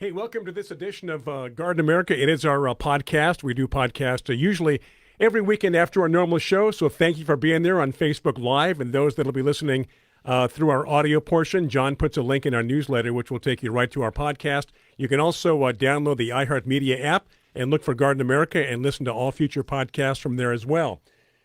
Hey, welcome to this edition of Garden America. It is our podcast. We do podcast usually every weekend after our normal show, so thank you for being there on Facebook Live, and those that will be listening through our audio portion. John puts a link in our newsletter, which will take you right to our podcast. You can also download the iHeartMedia app and look for Garden America and listen to all future podcasts from there as well.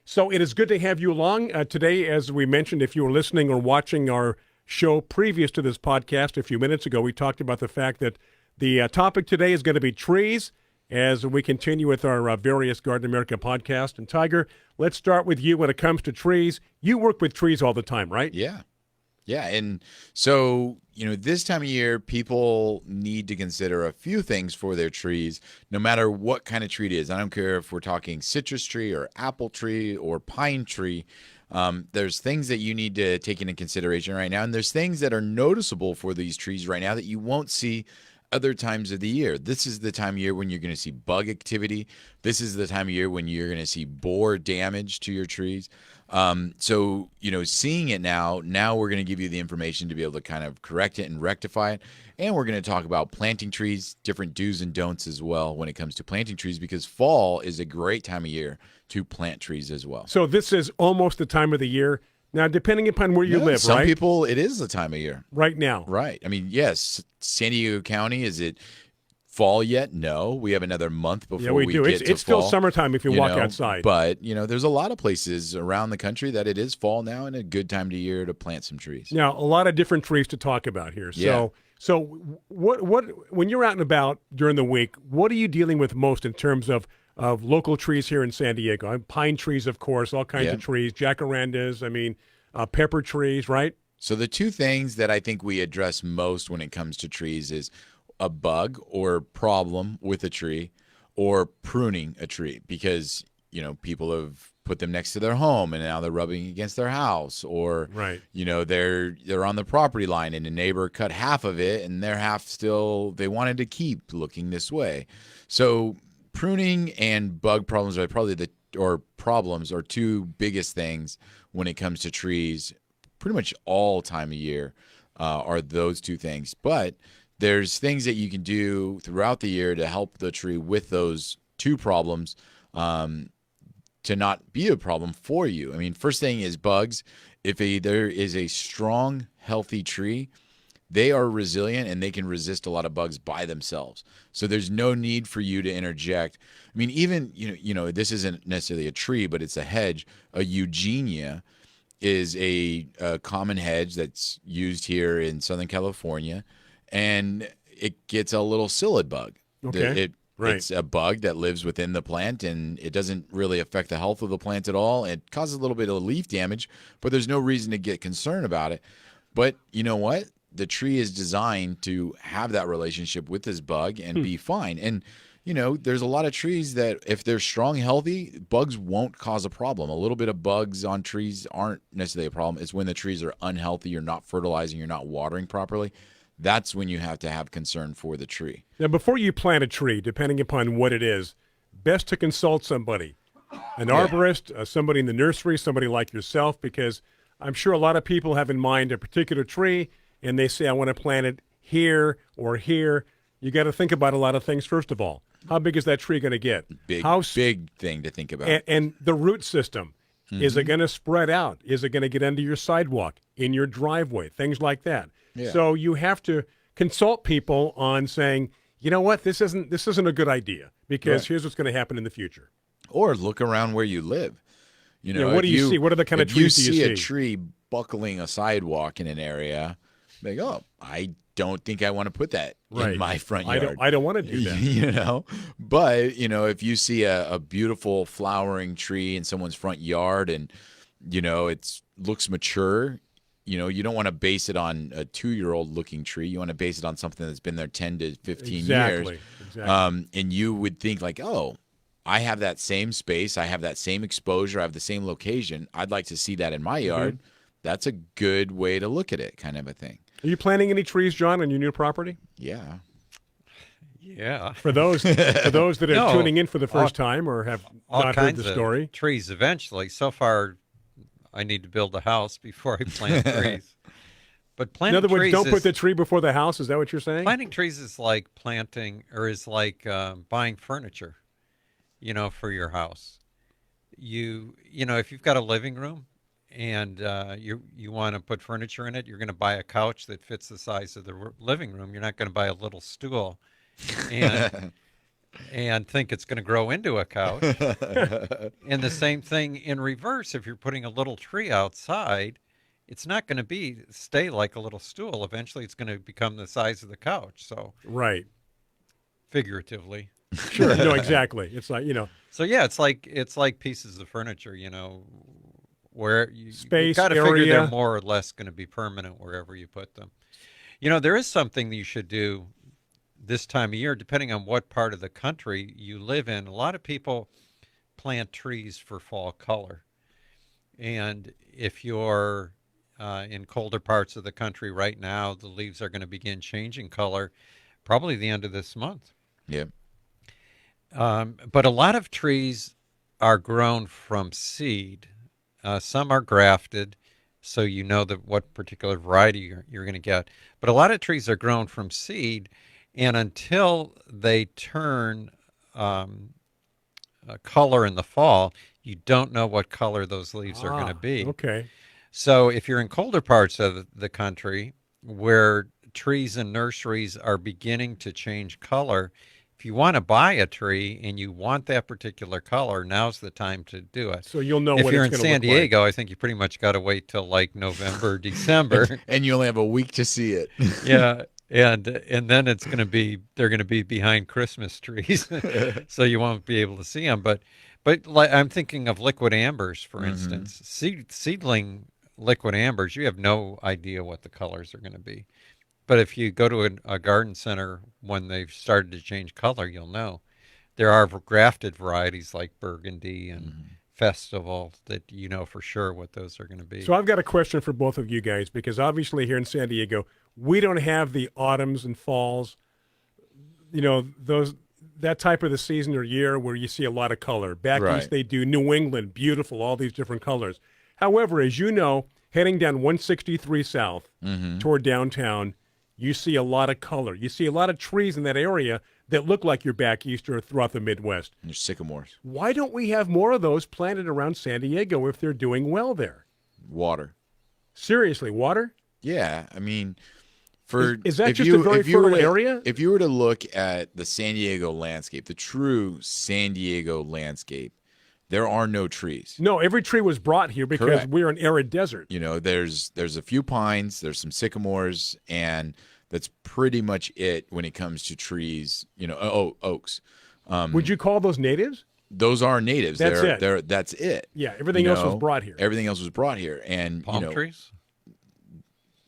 So it is good to have you along today. As we mentioned, if you were listening or watching our show previous to this podcast a few minutes ago, we talked about the fact that the topic today is going to be trees as we continue with our various Garden America podcast. And Tiger, let's start with you when it comes to trees. You work with trees all the time, right? Yeah. Yeah. And so, this time of year, people need to consider a few things for their trees, no matter what kind of tree it is. I don't care if we're talking citrus tree or apple tree or pine tree. There's things that you need to take into consideration right now. And there's things that are noticeable for these trees right now that you won't see other times of the year. This is the time of year when you're going to see bug activity. This is the time of year when you're going to see borer damage to your trees. So, seeing it now we're going to give you the information to be able to kind of correct it and rectify it. And we're going to talk about planting trees, different do's and don'ts as well when it comes to planting trees, because fall is a great time of year to plant trees as well. So this is almost the time of the year. Now, depending upon where you live, some right? people, it is the time of year. Right now. Right. I mean, yes, San Diego County, is it fall yet? No. We have another month before we do. get to It's still fall, summertime if you walk outside. But, there's a lot of places around the country that it is fall now and a good time of year to plant some trees. Now, a lot of different trees to talk about here. Yeah. So what when you're out and about during the week, what are you dealing with most in terms of local trees here in San Diego? Pine trees, of course, all kinds of trees, jacarandas, pepper trees, right? So the two things that I think we address most when it comes to trees is a bug or problem with a tree or pruning a tree, because, people have put them next to their home and now they're rubbing against their house, or, right. They're on the property line and a neighbor cut half of it and their half still, they wanted to keep looking this way. So pruning and bug problems are probably problems are two biggest things when it comes to trees. Pretty much all time of year are those two things. But there's things that you can do throughout the year to help the tree with those two problems to not be a problem for you. I mean, first thing is bugs. If there is a strong, healthy tree, they are resilient and they can resist a lot of bugs by themselves. So there's no need for you to interject. I mean, even, this isn't necessarily a tree, but it's a hedge. A eugenia is a common hedge that's used here in Southern California, and it gets a little psyllid bug. Okay. It's a bug that lives within the plant, and it doesn't really affect the health of the plant at all. It causes a little bit of leaf damage, but there's no reason to get concerned about it. But you know what? The tree is designed to have that relationship with this bug and be fine. And, there's a lot of trees that if they're strong, healthy, bugs won't cause a problem. A little bit of bugs on trees aren't necessarily a problem. It's when the trees are unhealthy, you're not fertilizing, you're not watering properly. That's when you have to have concern for the tree. Now, before you plant a tree, depending upon what it is, best to consult somebody, an arborist, somebody in the nursery, somebody like yourself, because I'm sure a lot of people have in mind a particular tree, and they say, I want to plant it here or here. You got to think about a lot of things, first of all. How big is that tree going to get? Big thing to think about. And the root system. Mm-hmm. Is it going to spread out? Is it going to get under your sidewalk, in your driveway, things like that? Yeah. So you have to consult people on saying, you know what, this isn't a good idea, because here's what's going to happen in the future. Or look around where you live. What do you see? What are the kind of trees do you see? If you see a tree buckling a sidewalk in an area, like, I don't think I want to put that in my front yard. I don't want to do that. But, if you see a beautiful flowering tree in someone's front yard and, it looks mature, you don't want to base it on a 2-year-old looking tree. You want to base it on something that's been there 10 to 15 years. Exactly. And you would think like, I have that same space. I have that same exposure. I have the same location. I'd like to see that in my yard. That's a good way to look at it, kind of a thing. Are you planting any trees, John, on your new property? Yeah. Yeah. For those that are tuning in for the first time or have not heard the story. Of trees eventually. So far, I need to build a house before I plant trees. But In planting other words, trees don't put is, the tree before the house. Is that what you're saying? planting trees is like planting, or is like buying furniture, for your house. If you've got a living room and you want to put furniture in it, you're going to buy a couch that fits the size of the living room. You're not going to buy a little stool and and think it's going to grow into a couch. And the same thing in reverse. If you're putting a little tree outside, it's not going to stay like a little stool. Eventually, it's going to become the size of the couch. So Right. figuratively. Sure. No, exactly. It's like, So yeah, it's like pieces of furniture. Where you've space, got to figure area. they're more or less going to be permanent wherever you put them. There is something that you should do this time of year, depending on what part of the country you live in. A lot of people plant trees for fall color. And if you're in colder parts of the country right now, the leaves are going to begin changing color probably the end of this month. Yep. But a lot of trees are grown from seed. Some are grafted, so you know what particular variety you're going to get. But a lot of trees are grown from seed, and until they turn color in the fall, you don't know what color those leaves are going to be. Okay. So if you're in colder parts of the country where trees and nurseries are beginning to change color, if you want to buy a tree and you want that particular color, now's the time to do it. So you'll know If what you're it's in going to San look like. Diego, I think you pretty much got to wait till like November, December. And you only have a week to see it. Yeah, and then they're going to be behind Christmas trees, so you won't be able to see them. But like, I'm thinking of liquid ambers, for instance. Seedling liquid ambers, you have no idea what the colors are going to be. But if you go to a garden center when they've started to change color, you'll know. There are grafted varieties like Burgundy and Festival that you know for sure what those are going to be. So I've got a question for both of you guys, because obviously here in San Diego, we don't have the autumns and falls, that type of the season or year where you see a lot of color. Back Right. east, they do. New England, beautiful, all these different colors. However, as you know, heading down 163 South toward downtown, you see a lot of color. You see a lot of trees in that area that look like you're back east or throughout the Midwest. And there's sycamores. Why don't we have more of those planted around San Diego if they're doing well there? Water. Seriously, water? Yeah, I mean, Is that if just you- a very if you were fertile to- area? If you were to look at the San Diego landscape, the true San Diego landscape, there are no trees. No, every tree was brought here because Correct. we're an arid desert. There's a few pines, there's some sycamores, and that's pretty much it when it comes to trees. Oaks. Would you call those natives? Those are natives. That's it. That's it. Yeah, everything else was brought here. Everything else was brought here, and Palm trees?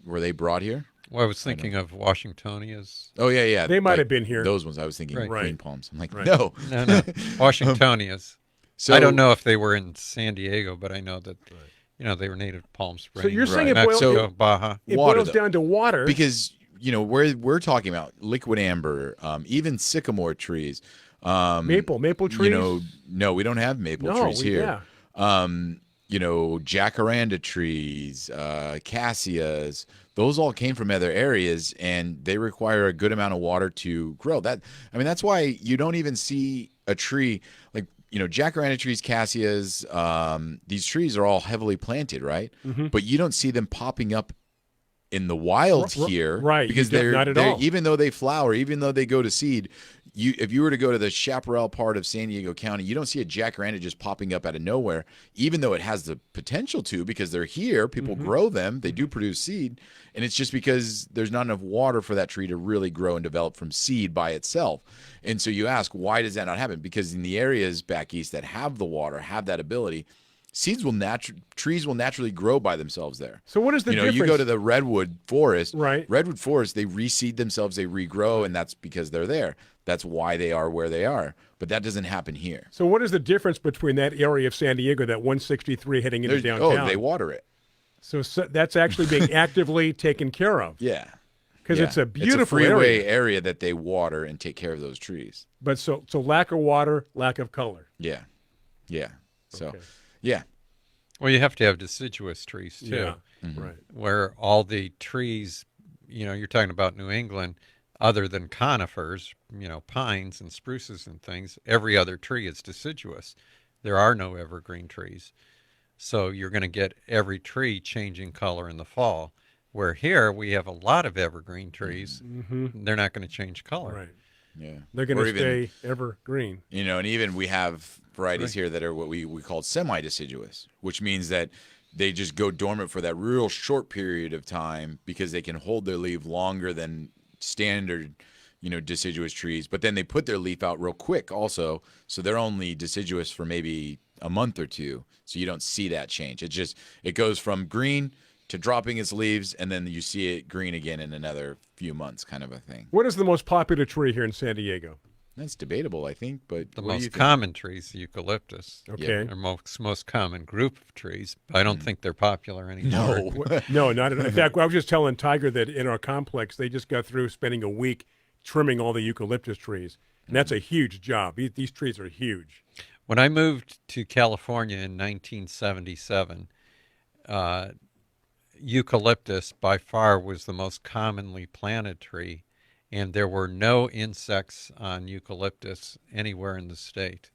were they brought here? Well, I was thinking of Washingtonias. Oh yeah. They might like have been here. Those ones I was thinking Right. green Right. palms. I'm like, Right. no. No, Washingtonias. So I don't know if they were in San Diego, but I know that they were native to Palm Springs. you're saying Right. it boils, Mexico, Baja. it Water, boils though. down to water. because we're talking about liquid amber, even sycamore trees, maple trees. no, we don't have maple No, trees here. yeah. Jacaranda trees, cassias, those all came from other areas, and they require a good amount of water to grow. That's why you don't even see a tree like jacaranda trees, cassias. These trees are all heavily planted, right? But you don't see them popping up in the wild here, right, Because you don't- not at all. even though they flower, even though they go to seed, if you were to go to the Chaparral part of San Diego County, you don't see a jacaranda just popping up out of nowhere, even though it has the potential to, because they're here, people grow them, they do produce seed, and it's just because there's not enough water for that tree to really grow and develop from seed by itself. And so you ask, why does that not happen? Because in the areas back east that have the water, have that ability, trees will naturally grow by themselves there. So what is the difference? You go to the redwood forest, Right. Redwood forest, they reseed themselves, they regrow, and that's because they're there. That's why they are where they are. But that doesn't happen here. So what is the difference between that area of San Diego, that 163 heading into downtown? They water it. So that's actually being actively taken care of. Yeah. Because it's a beautiful it's a freeway area. that they water and take care of those trees. But so lack of water, lack of color. Yeah. Yeah. So, Okay. yeah. Well, you have to have deciduous trees too, Yeah, Mhm. right. where all the trees, you're talking about New England, other than conifers, pines and spruces and things, every other tree is deciduous. There are no evergreen trees. So you're going to get every tree changing color in the fall. Where here we have a lot of evergreen trees, Mm-hmm. they're not going to change color. Right. Yeah. They're going Or to even, stay evergreen. and even we have varieties Right. here that are what we call semi-deciduous, which means that they just go dormant for that real short period of time because they can hold their leaf longer than standard, deciduous trees. But then they put their leaf out real quick also, so they're only deciduous for maybe a month or two. So you don't see that change. It goes from green to dropping its leaves, and then you see it green again in another few months, kind of a thing. What is the most popular tree here in San Diego? That's debatable, I think. But The what do you most think? common trees, eucalyptus. Okay. They're most common group of trees. But I don't think they're popular anymore. No. What- No, not at all. In fact, I was just telling Tiger that in our complex, they just got through spending a week trimming all the eucalyptus trees. And that's a huge job. These trees are huge. When I moved to California in 1977, eucalyptus by far was the most commonly planted tree, and there were no insects on eucalyptus anywhere in the state.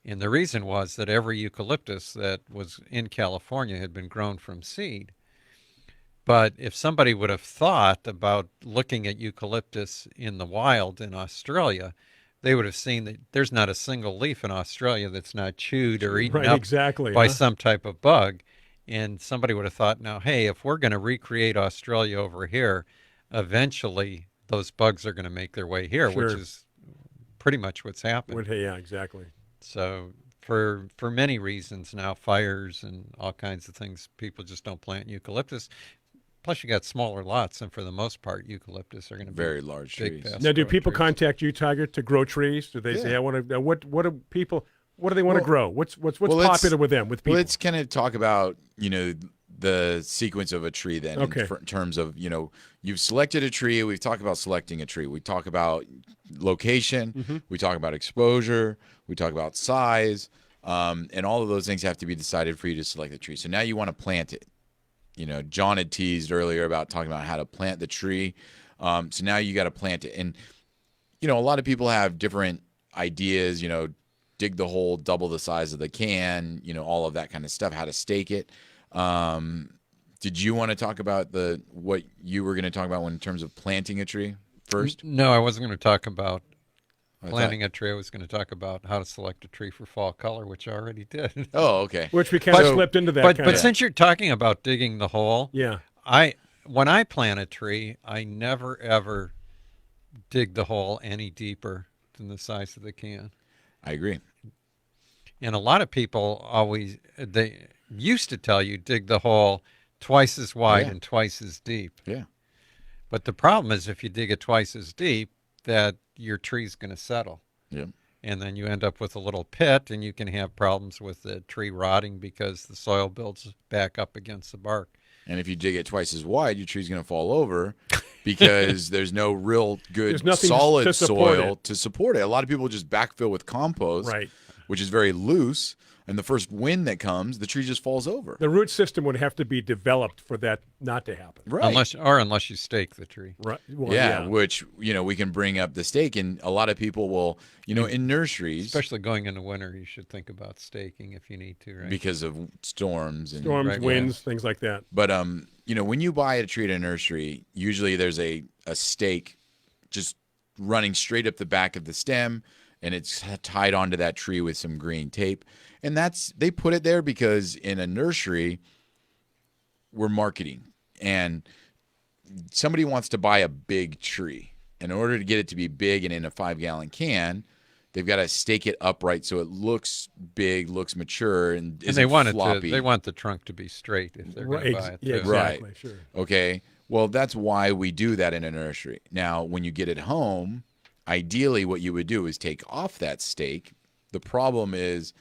And the reason was that every eucalyptus that was in California had been grown from seed. But if somebody would have thought about looking at eucalyptus in the wild in Australia, they would have seen that there's not a single leaf in Australia that's not chewed or eaten Right, up exactly. by huh? some type of bug. And somebody would have thought, now, hey, if we're going to recreate Australia over here, eventually those bugs are going to make their way here, which Sure. is pretty much what's happened. Yeah, exactly. So for many reasons now, fires and all kinds of things, people just don't plant eucalyptus. Plus, you got smaller lots, and for the most part, eucalyptus are going to be Very large big, trees. fast Now, do growing people trees. contact you, Tiger, to grow trees? Do they say, Yeah. I want to, what do people, what do they want to Well- grow? What's well, let's- popular with them, with people? Well, let's kind of talk about, the sequence of a tree then Okay. in terms of, you've selected a tree. We've talked about selecting a tree. We talk about location. Mm-hmm. We talk about exposure. We talk about size. And all of those things have to be decided for you to select the tree. So now you want to plant it. John had teased earlier about talking about how to plant the tree. So now you got to plant it. And, a lot of people have different ideas, dig the hole, double the size of the can, all of that kind of stuff, how to stake it. Did you want to talk about what you were going to talk about in terms of planting a tree first? No, I wasn't going to talk about I thought- planting a tree. I was going to talk about how to select a tree for fall color, which I already did. Oh, okay. Which we kind of But- slipped into that but kind but of. since you're talking about digging the hole, Yeah. when I plant a tree, I never ever dig the hole any deeper than the size of the can. I agree. And a lot of people they used to tell you dig the hole twice as wide Yeah. and twice as deep. Yeah. But the problem is if you dig it twice as deep, that your tree's going to settle. Yeah. And then you end up with a little pit, and you can have problems with the tree rotting because the soil builds back up against the bark. And if you dig it twice as wide, your tree's going to fall over because there's no real good There's nothing solid to support soil it. to support it. A lot of people just backfill with compost, Right. which is very loose. And the first wind that comes, the tree just falls over. The root system would have to be developed for that not to happen. Right. Unless you stake the tree. Right. Well, yeah, which, we can bring up the stake. And a lot of people will, in nurseries, Especially going into winter, you should think about staking if you need to, right? because of storms and Storms, Right, winds, things like that. But when you buy a tree at a nursery, usually there's a stake just running straight up the back of the stem, and it's tied onto that tree with some green tape. And they put it there because in a nursery, we're marketing, and somebody wants to buy a big tree. In order to get it to be big and in a 5-gallon can, they've got to stake it upright so it looks big, looks mature, and And isn't they want floppy. they want the trunk to be straight if they're going to buy it. Yeah, too. exactly. Right. Sure. Okay. Well, that's why we do that in a nursery. Now, when you get it home, ideally what you would do is take off that stake. The problem is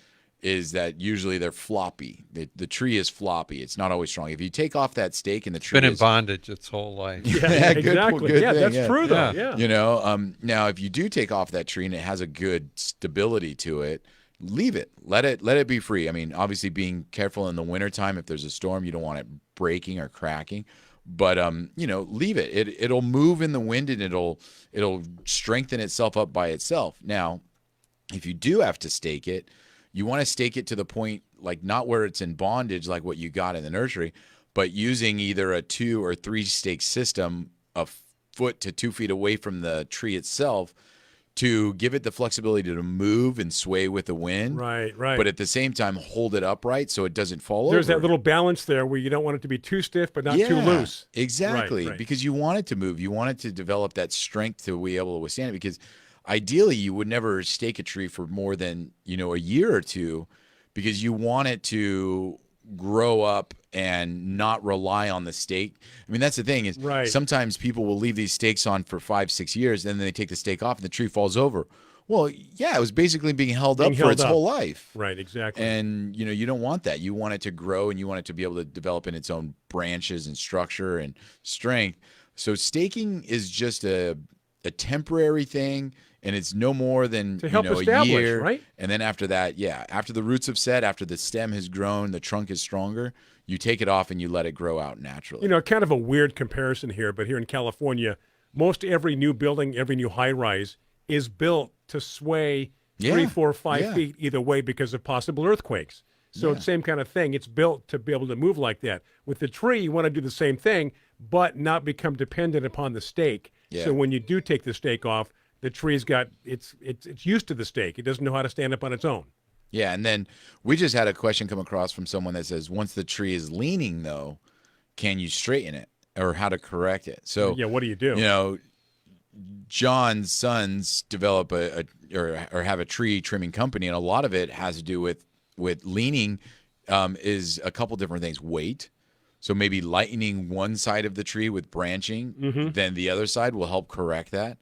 that usually they're floppy. The tree is floppy. It's not always strong. If you take off that stake and the tree Been in is bondage its whole life. Yeah, good- exactly. good yeah, thing, that's yeah. true, though. Yeah. Yeah. now if you do take off that tree and it has a good stability to it, leave it. Let it be free. I mean, obviously being careful in the wintertime. If there's a storm, you don't want it breaking or cracking. But leave it. It'll move in the wind and it'll strengthen itself up by itself. Now, if you do have to stake it, you want to stake it to the point, like not where it's in bondage like what you got in the nursery, but using either a 2 or 3 stake system a foot to 2 feet away from the tree itself to give it the flexibility to move and sway with the wind. Right. But at the same time, hold it upright so it doesn't fall There's over. that little balance there where you don't want it to be too stiff but not too loose. Exactly. Right. Because you want it to move. You want it to develop that strength to be able to withstand it. Because ideally, you would never stake a tree for more than, a year or two, because you want it to grow up and not rely on the stake. I mean, that's the thing is sometimes people will leave these stakes on for 5-6 years, and then they take the stake off and the tree falls over. Well, yeah, it was basically being held up for its whole life. Right, exactly. And, you don't want that. You want it to grow and you want it to be able to develop in its own branches and structure and strength. So staking is just a temporary thing, and it's no more than to help a establish, year. Right? And then after that, after the roots have set, after the stem has grown, the trunk is stronger, you take it off and you let it grow out naturally. Kind of a weird comparison here, but here in California, most every new building, every new high-rise is built to sway 3, 4, 5 feet either way because of possible earthquakes. So it's the same kind of thing. It's built to be able to move like that. With the tree, you want to do the same thing, but not become dependent upon the stake. Yeah. So when you do take the stake off, the tree's got it's used to the stake. It doesn't know how to stand up on its own. Yeah, and then we just had a question come across from someone that says, once the tree is leaning, though, can you straighten it or how to correct it? So what do you do? John's sons develop or have a tree trimming company, and a lot of it has to do with leaning. Is a couple different things. Weight. So maybe lightening one side of the tree with branching, then the other side will help correct that.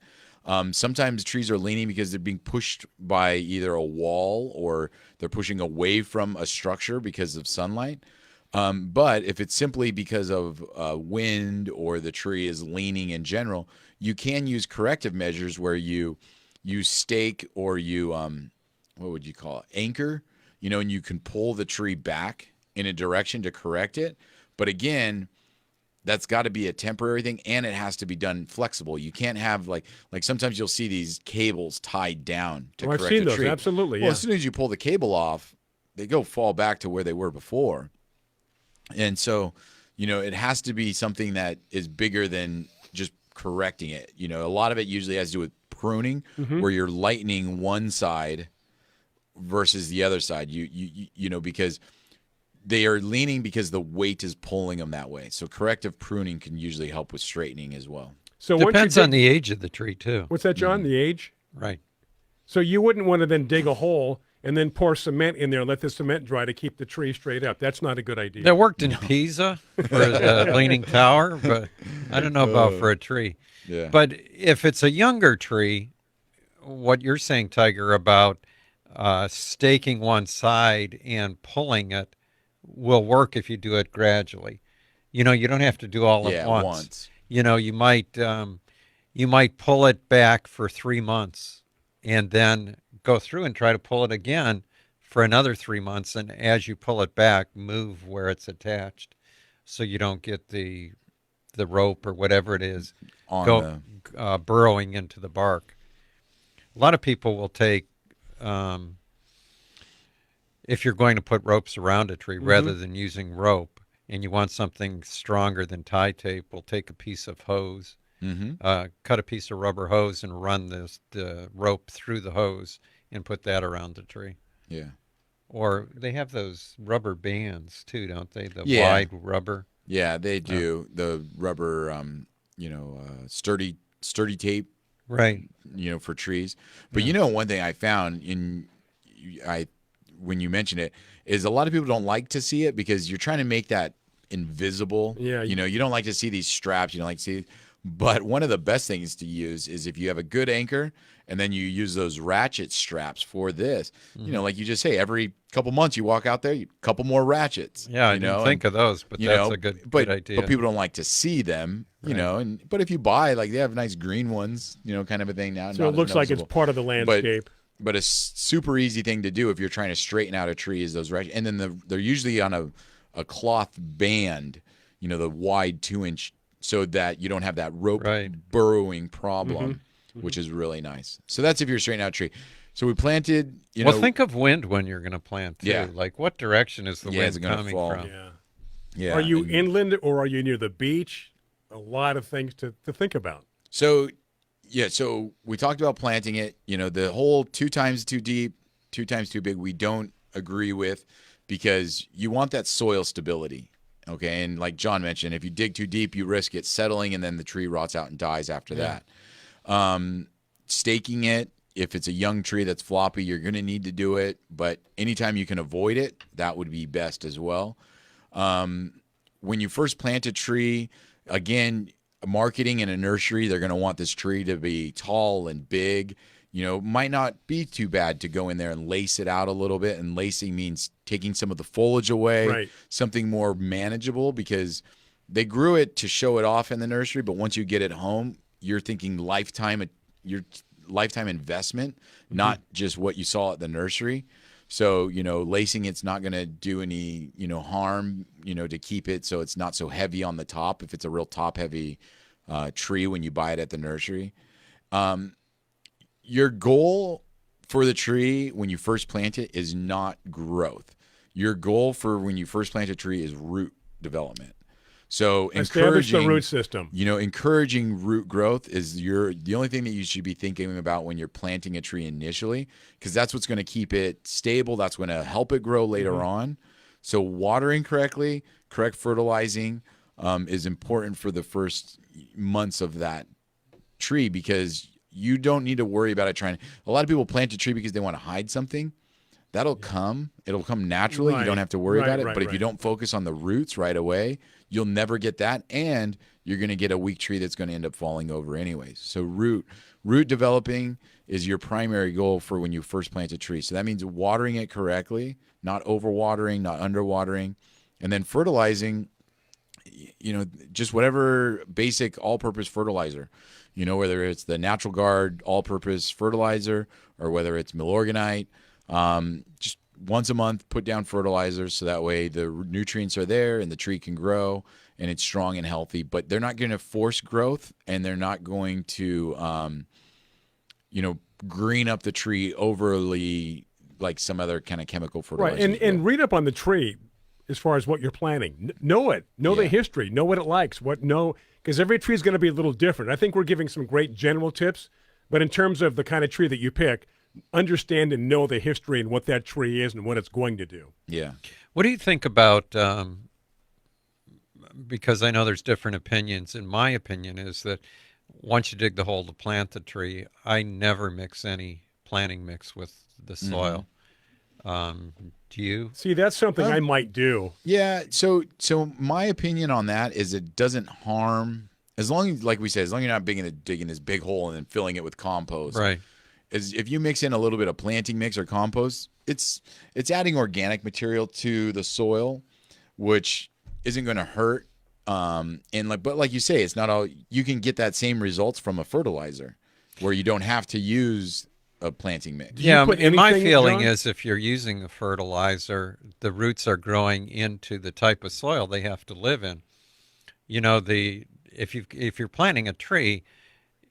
Sometimes trees are leaning because they're being pushed by either a wall or they're pushing away from a structure because of sunlight. But if it's simply because of wind or the tree is leaning in general, you can use corrective measures where you stake or you, what would you call it, anchor, and you can pull the tree back in a direction to correct it. But again, that's got to be a temporary thing, and it has to be done flexible. You can't have like sometimes you'll see these cables tied down to correct I've seen a those, tree. absolutely. Well, as soon as you pull the cable off, they fall back to where they were before. And so, it has to be something that is bigger than just correcting it. A lot of it usually has to do with pruning, where you're lightening one side versus the other side. Because they are leaning because the weight is pulling them that way. So corrective pruning can usually help with straightening as well. So depends on the age of the tree too. What's that, John? The age? Right. So you wouldn't want to then dig a hole and then pour cement in there and let the cement dry to keep the tree straight up. That's not a good idea. That worked in Pisa for the Leaning Tower, but I don't know about for a tree. Yeah. But if it's a younger tree, what you're saying, Tiger, about staking one side and pulling it will work if you do it gradually. You don't have to do all at once. You might pull it back for 3 months and then go through and try to pull it again for another 3 months. And as you pull it back, move where it's attached so you don't get the rope or whatever it is burrowing into the bark. A lot of people will take, if you're going to put ropes around a tree rather than using rope, and you want something stronger than tie tape, we'll take a piece of hose, cut a piece of rubber hose and run the rope through the hose and put that around the tree. Yeah. Or they have those rubber bands too, don't they? The wide rubber. Yeah, they do. The rubber, sturdy tape. Right. For trees. But one thing I found when you mention it is a lot of people don't like to see it because you're trying to make that invisible. Yeah. You don't like to see these straps. You don't like to see it. But one of the best things to use is if you have a good anchor and then you use those ratchet straps for this. Like you just say, every couple months you walk out there, a couple more ratchets. Yeah, I didn't think of those, but that's a good idea. But people don't like to see them, but if you buy, like they have nice green ones, kind of a thing now. So it looks like it's part of the landscape. but a super easy thing to do if you're trying to straighten out a tree is those right. And then they're usually on a cloth band, the wide 2-inch, so that you don't have that rope burrowing problem, which is really nice. So that's if you're straightening out a tree. So we planted, Well, think of wind when you're going to plant, too. Yeah. Like, what direction is the wind coming fall? from? Yeah. Are you inland or are you near the beach? A lot of things to think about. So, so we talked about planting it. The whole 2 times too deep, 2 times too big, we don't agree with, because you want that soil stability. Okay. And like John mentioned, if you dig too deep, you risk it settling and then the tree rots out and dies after that. Staking it, if it's a young tree that's floppy, you're going to need to do it. But anytime you can avoid it, that would be best as well. When you first plant a tree, again, marketing in a nursery, they're going to want this tree to be tall and big. Might not be too bad to go in there and lace it out a little bit. And lacing means taking some of the foliage away, something more manageable, because they grew it to show it off in the nursery. But once you get it home, you're thinking lifetime investment, not just what you saw at the nursery. So, lacing it's not going to do any, harm, to keep it so it's not so heavy on the top if it's a real top-heavy tree when you buy it at the nursery. Your goal for the tree when you first plant it is not growth. Your goal for when you first plant a tree is root development. So establish the root system. Encouraging root growth is the only thing that you should be thinking about when you're planting a tree initially, because that's what's going to keep it stable. That's going to help it grow later on. So watering correctly, correct fertilizing is important for the first months of that tree, because you don't need to worry about it a lot of people plant a tree because they want to hide something. That'll come. It'll come naturally. You don't have to worry about it. But if you don't focus on the roots right away, you'll never get that. And you're going to get a weak tree that's going to end up falling over anyways. So root developing is your primary goal for when you first plant a tree. So that means watering it correctly, not overwatering, not underwatering. And then fertilizing, just whatever basic all-purpose fertilizer, whether it's the Natural Guard all-purpose fertilizer or whether it's Milorganite. Just once a month, put down fertilizers so that way the nutrients are there and the tree can grow and it's strong and healthy. But they're not going to force growth, and they're not going to, green up the tree overly like some other kind of chemical fertilizer. Right, and read up on the tree as far as what you're planting. Know it. Know the history. Know what it likes. Because every tree is going to be a little different. I think we're giving some great general tips, but in terms of the kind of tree that you pick, understand and know the history and what that tree is and what it's going to do. Yeah. What do you think about, because I know there's different opinions, and my opinion is that once you dig the hole to plant the tree, I never mix any planting mix with the soil. Do you? See, that's something I might do. Yeah. So my opinion on that is it doesn't harm, as long as, like we said, as long as you're not digging this big hole and then filling it with compost. Right. If you mix in a little bit of planting mix or compost, it's adding organic material to the soil, which isn't going to hurt. But like you say, it's not all. You can get that same results from a fertilizer, where you don't have to use a planting mix. Yeah, and my feeling is if you're using a fertilizer, the roots are growing into the type of soil they have to live in. If you're planting a tree,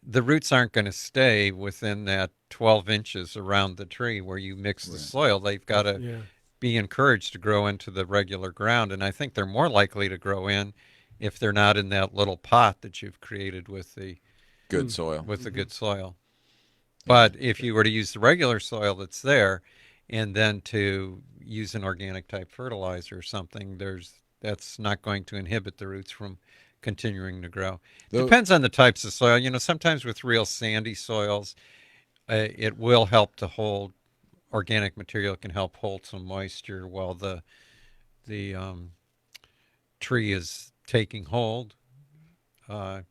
the roots aren't going to stay within that 12 inches around the tree where you mix the soil. They've got to be encouraged to grow into the regular ground, and I think they're more likely to grow in if they're not in that little pot that you've created with the good soil. With the good soil. But if you were to use the regular soil that's there, and then to use an organic type fertilizer or something, that's not going to inhibit the roots from continuing to grow. Depends on the types of soil. Sometimes with real sandy soils, it will help to hold organic material, can help hold some moisture while the tree is taking hold. I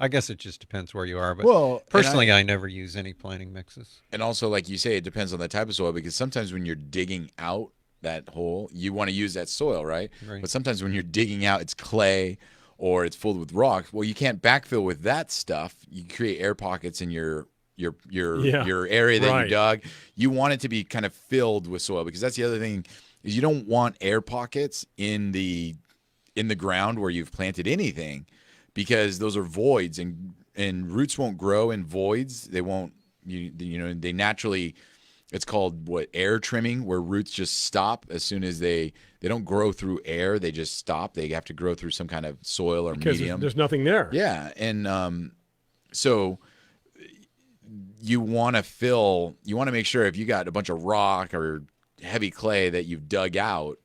guess it just depends where you are. But personally, I never use any planting mixes. And also, like you say, it depends on the type of soil, because sometimes when you're digging out that hole, you want to use that soil, right? But sometimes when you're digging out, it's clay or it's filled with rock. Well, you can't backfill with that stuff. You create air pockets in your your area that right. you dug. You want it to be kind of filled with soil, because that's the other thing, is you don't want air pockets in the ground where you've planted anything, because those are voids, and roots won't grow in voids. They won't, they naturally, it's called air trimming, where roots just stop as soon as they don't grow through air. They just stop. They have to grow through some kind of soil or Because medium. there's nothing there. Yeah. And so you want to make sure, if you got a bunch of rock or heavy clay that you've dug out,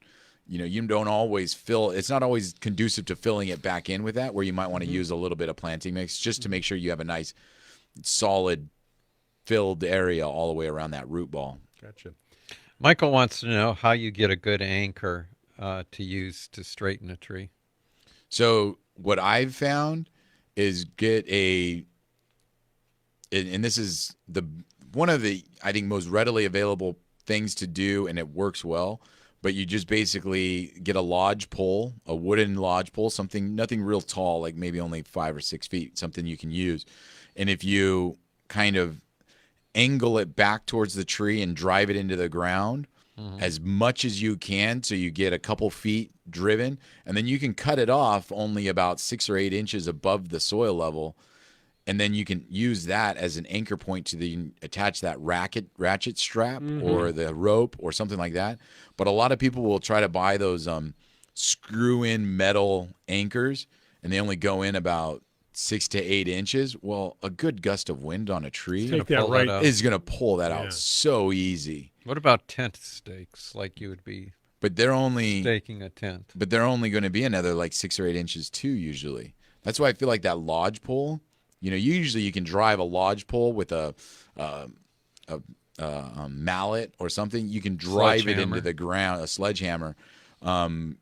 you don't always fill. It's not always conducive to filling it back in with that, where you might want to use a little bit of planting mix just to make sure you have a nice solid filled area all the way around that root ball. Gotcha. Michael wants to know how you get a good anchor to use to straighten a tree. So what I've found is and this is one of the, I think, most readily available things to do, and it works well. But you just basically get a lodge pole, a wooden lodge pole, nothing real tall, like maybe only 5 or 6 feet, something you can use. And if you kind of angle it back towards the tree and drive it into the ground as much as you can, so you get a couple feet driven, and then you can cut it off only about 6 or 8 inches above the soil level. And then you can use that as an anchor point to attach that ratchet strap or the rope or something like that. But a lot of people will try to buy those screw-in metal anchors, and they only go in about 6 to 8 inches. Well, a good gust of wind on a tree Take that right out. is going to pull that out so easy. What about tent stakes? Like you would be But they're only staking a tent. But they're only going to be another like 6 or 8 inches too, usually. That's why I feel like that lodge pole. Usually you can drive a lodge pole with a mallet or something. You can drive it into the ground, a sledgehammer. You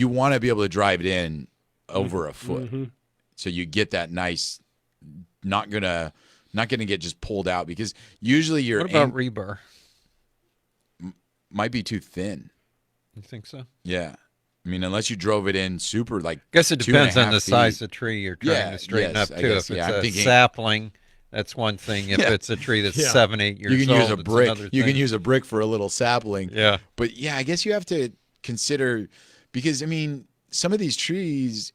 want to be able to drive it in over a foot, so you get that nice. Not gonna get just pulled out, because usually your What about rebar? Might be too thin. You think so? Yeah. I mean, unless you drove it in super, like, I guess it depends on the 2.5 size feet. of tree you're trying to straighten yes, up I too. guess, If yeah, it's I'm a thinking- sapling, that's one thing. If it's a tree that's 7, 8 years You can old, use a it's brick. another You can thing. use a brick for a little sapling. Yeah. But yeah, I guess you have to consider, because I mean, some of these trees,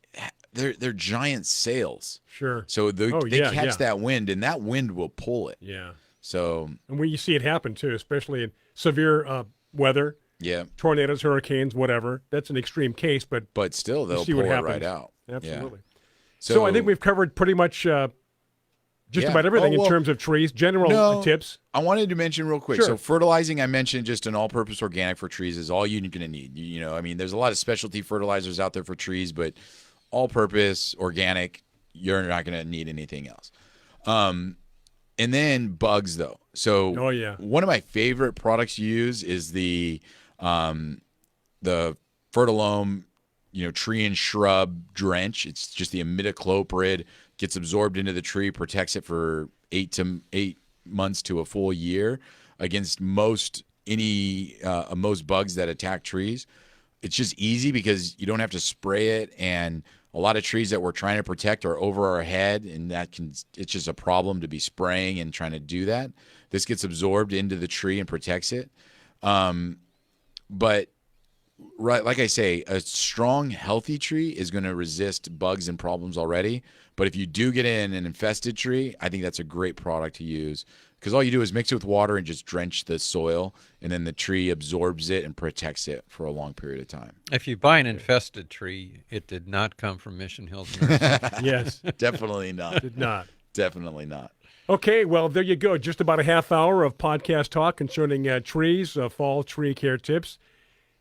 they're giant sails. Sure. So they yeah, catch yeah. that wind, and that wind will pull it. Yeah. So And when you see it happen too, especially in severe weather, yeah, tornadoes, hurricanes, whatever. That's an extreme case, but but still they'll see pull what it happens. right out. Absolutely. Yeah. So I think we've covered pretty much just Yeah. about everything Oh, well, in terms of trees. General no. tips. I wanted to mention real quick. Sure. So fertilizing, I mentioned just an all-purpose organic for trees is all you're going to need. I mean, there's a lot of specialty fertilizers out there for trees, but all-purpose organic, you're not going to need anything else. And then bugs, though. So Oh, yeah. one of my favorite products to use is the Fertilome, tree and shrub drench. It's just the imidacloprid, gets absorbed into the tree, protects it for 8 months to a full year against most bugs that attack trees. It's just easy because you don't have to spray it, and a lot of trees that we're trying to protect are over our head, and it's just a problem to be spraying and trying to do that. This gets absorbed into the tree and protects it. But right, like I say, a strong, healthy tree is going to resist bugs and problems already. But if you do get in an infested tree, I think that's a great product to use, because all you do is mix it with water and just drench the soil, and then the tree absorbs it and protects it for a long period of time. If you buy an infested tree, it did not come from Mission Hills Nursery. Yes. Definitely not. Did not. Definitely not. Okay, well, there you go. Just about a half hour of podcast talk concerning trees, fall tree care tips.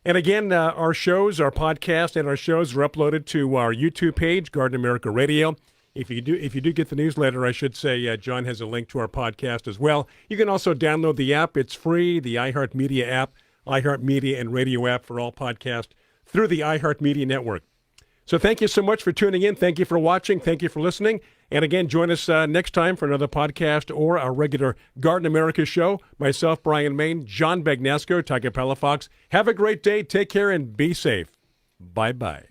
And again, our podcast and our shows are uploaded to our YouTube page, Garden America Radio. If you do get the newsletter, I should say, John has a link to our podcast as well. You can also download the app. It's free, the iHeartMedia app, iHeartMedia and radio app for all podcasts through the iHeartMedia network. So thank you so much for tuning in. Thank you for watching. Thank you for listening. And again, join us next time for another podcast or our regular Garden America show. Myself, Brian Main, John Bagnasco, Tiger Palafox. Have a great day. Take care and be safe. Bye-bye.